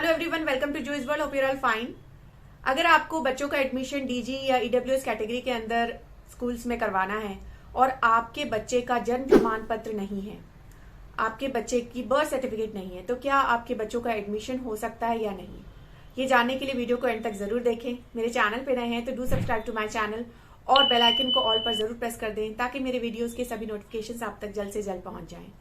Hello everyone, welcome to juice world. Hope you are all fine. अगर आपको बच्चों का एडमिशन डीजी या ईडब्ल्यूएस कैटेगरी के अंदर स्कूल्स में करवाना है और आपके बच्चे का जन्म प्रमाण पत्र नहीं है, आपके बच्चे की बर्थ सर्टिफिकेट नहीं है, तो क्या आपके बच्चों का एडमिशन हो सकता है या नहीं, ये जानने के लिए वीडियो को एंड तक जरूर देखें। मेरे चैनल पे नए हैं तो do subscribe to my channel और बेल आइकन को ऑल पर जरूर प्रेस कर दें ताकि मेरे वीडियोस के सभी नोटिफिकेशंस आप तक जल्द से जल्द पहुंच जाएं।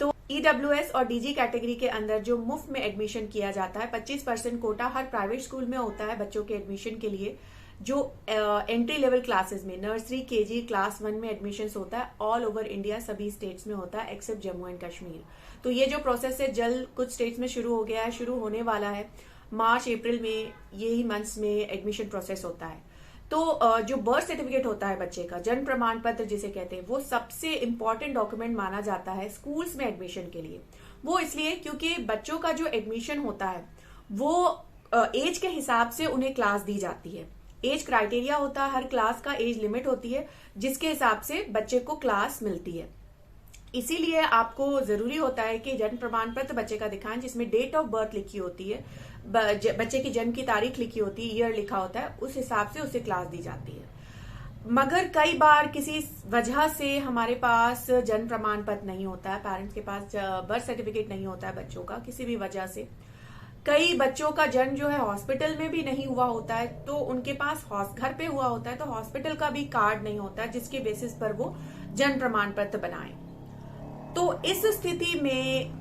तो ईडब्ल्यूएस और डीजी कैटेगरी के अंदर जो मुफ्त में एडमिशन किया जाता है, 25% कोटा हर प्राइवेट स्कूल में होता है बच्चों के एडमिशन के लिए। जो एंट्री लेवल क्लासेस में नर्सरी केजी क्लास 1 में एडमिशन होता है, ऑल ओवर इंडिया सभी स्टेट्स में होता है एक्सेप्ट जम्मू एंड कश्मीर। तो ये जो प्रोसेस है जल्द कुछ स्टेट्स में शुरू हो गया है, शुरू होने वाला है। मार्च अप्रैल में यही मंथ्स में एडमिशन प्रोसेस होता है। तो जो बर्थ सर्टिफिकेट होता है बच्चे का, जन्म प्रमाण पत्र जिसे कहते हैं, वो सबसे इंपॉर्टेंट डॉक्यूमेंट माना जाता है स्कूल्स में एडमिशन के लिए। वो इसलिए क्योंकि बच्चों का जो एडमिशन होता है वो एज के हिसाब से उन्हें क्लास दी जाती है। एज क्राइटेरिया होता है, हर क्लास का एज लिमिट होती है जिसके हिसाब से बच्चे को क्लास मिलती है। इसीलिए आपको जरूरी होता है कि जन्म प्रमाण पत्र बच्चे का दिखाएं जिसमें डेट ऑफ बर्थ लिखी होती है, बच्चे की जन्म की तारीख लिखी होती है, ईयर लिखा होता है, उस हिसाब से उसे क्लास दी जाती है। मगर कई बार किसी वजह से हमारे पास जन्म प्रमाण पत्र नहीं होता है, पेरेंट्स के पास बर्थ सर्टिफिकेट नहीं होता है बच्चों का, किसी भी वजह से। कई बच्चों का जन्म जो है हॉस्पिटल में भी नहीं हुआ होता है, तो उनके पास घर पे हुआ होता है, तो हॉस्पिटल का भी कार्ड नहीं होता है जिसके बेसिस पर वो जन्म प्रमाण पत्र बनाएं। तो इस स्थिति में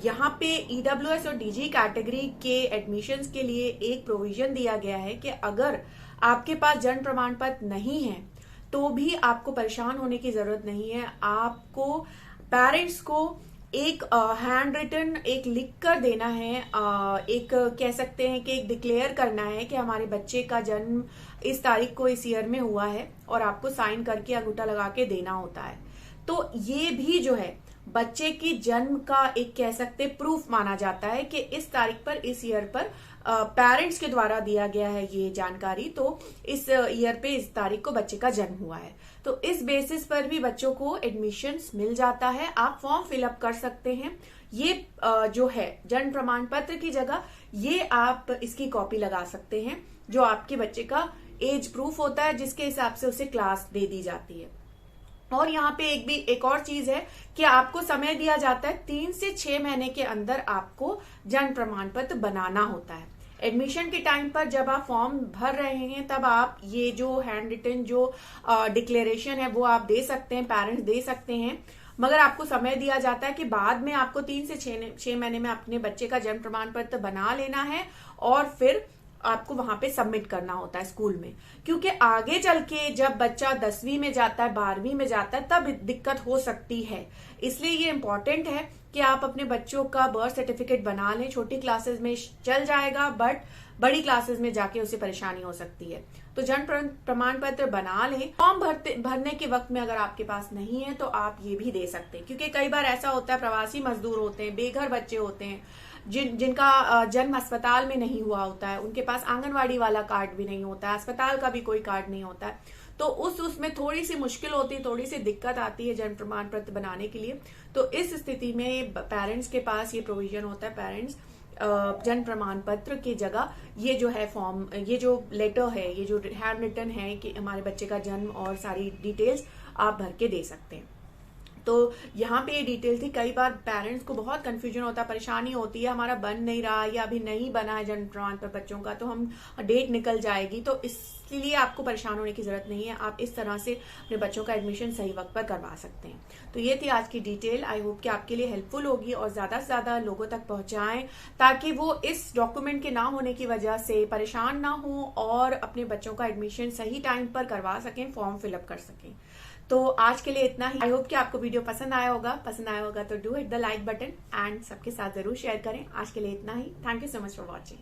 यहाँ पे ईडब्ल्यूएस और डीजी कैटेगरी के एडमिशन्स के लिए एक प्रोविजन दिया गया है कि अगर आपके पास जन्म प्रमाण पत्र नहीं है तो भी आपको परेशान होने की जरूरत नहीं है। आपको पेरेंट्स को एक हैंड रिटन एक लिख कर देना है, एक कह सकते हैं कि एक डिक्लेयर करना है कि हमारे बच्चे का जन्म इस तारीख को इस ईयर में हुआ है, और आपको साइन करके अंगूठा लगा के देना होता है। तो ये भी जो है बच्चे की जन्म का एक कह सकते प्रूफ माना जाता है कि इस तारीख पर इस ईयर पर पेरेंट्स के द्वारा दिया गया है ये जानकारी, तो इस ईयर पे इस तारीख को बच्चे का जन्म हुआ है। तो इस बेसिस पर भी बच्चों को एडमिशन्स मिल जाता है। आप फॉर्म फिलअप कर सकते हैं। ये जो है जन्म प्रमाण पत्र की जगह ये आप इसकी कॉपी लगा सकते हैं, जो आपके बच्चे का एज प्रूफ होता है जिसके हिसाब से उसे क्लास दे दी जाती है। और यहाँ पे एक और चीज है कि आपको समय दिया जाता है 3 से 6 महीने के अंदर आपको जन्म प्रमाण पत्र बनाना होता है। एडमिशन के टाइम पर जब आप फॉर्म भर रहे हैं तब आप ये जो हैंड रिटन जो डिक्लेरेशन है वो आप दे सकते हैं, पेरेंट्स दे सकते हैं। मगर आपको समय दिया जाता है कि बाद में आपको 3 से 6 महीने में अपने बच्चे का जन्म प्रमाण पत्र बना लेना है और फिर आपको वहां पे सबमिट करना होता है स्कूल में। क्योंकि आगे चल के जब बच्चा 10वीं में जाता है, 12वीं में जाता है, तब दिक्कत हो सकती है। इसलिए ये इम्पोर्टेंट है कि आप अपने बच्चों का बर्थ सर्टिफिकेट बना लें। छोटी क्लासेस में चल जाएगा, बट बड़ी क्लासेस में जाके उसे परेशानी हो सकती है। तो जन्म प्रमाण पत्र बना लें। फॉर्म भरने के वक्त में अगर आपके पास नहीं है तो आप ये भी दे सकते हैं, क्योंकि कई बार ऐसा होता है प्रवासी मजदूर होते हैं, बेघर बच्चे होते हैं, जिनका जन्म अस्पताल में नहीं हुआ होता है, उनके पास आंगनवाड़ी वाला कार्ड भी नहीं होता है, अस्पताल का भी कोई कार्ड नहीं होता है, तो उसमें थोड़ी सी मुश्किल होती है, थोड़ी सी दिक्कत आती है जन्म प्रमाण पत्र बनाने के लिए। तो इस स्थिति में पेरेंट्स के पास ये प्रोविजन होता है, पेरेंट्स जन्म प्रमाण पत्र की जगह ये जो है फॉर्म, ये जो लेटर है, ये जो हैंड रिटन है कि हमारे बच्चे का जन्म और सारी डिटेल्स आप भर के दे सकते हैं। तो यहाँ पे ये डिटेल थी। कई बार पेरेंट्स को बहुत कंफ्यूजन होता है, परेशानी होती है, हमारा बन नहीं रहा या अभी नहीं बना है जन्म प्रमाण पत्र बच्चों का, तो हम डेट निकल जाएगी। तो इसलिए आपको परेशान होने की जरूरत नहीं है, आप इस तरह से अपने बच्चों का एडमिशन सही वक्त पर करवा सकते हैं। तो ये थी आज की डिटेल। आई होप कि आपके लिए हेल्पफुल होगी और ज्यादा से ज्यादा लोगों तक पहुंचाएं ताकि वो इस डॉक्यूमेंट के ना होने की वजह से परेशान ना हो और अपने बच्चों का एडमिशन सही टाइम पर करवा सकें, फॉर्म फिलअप कर सकें। तो आज के लिए इतना ही। आई होप कि आपको वीडियो पसंद आया होगा तो do hit the like button and सबके साथ जरूर शेयर करें। आज के लिए इतना ही। Thank you so much for watching.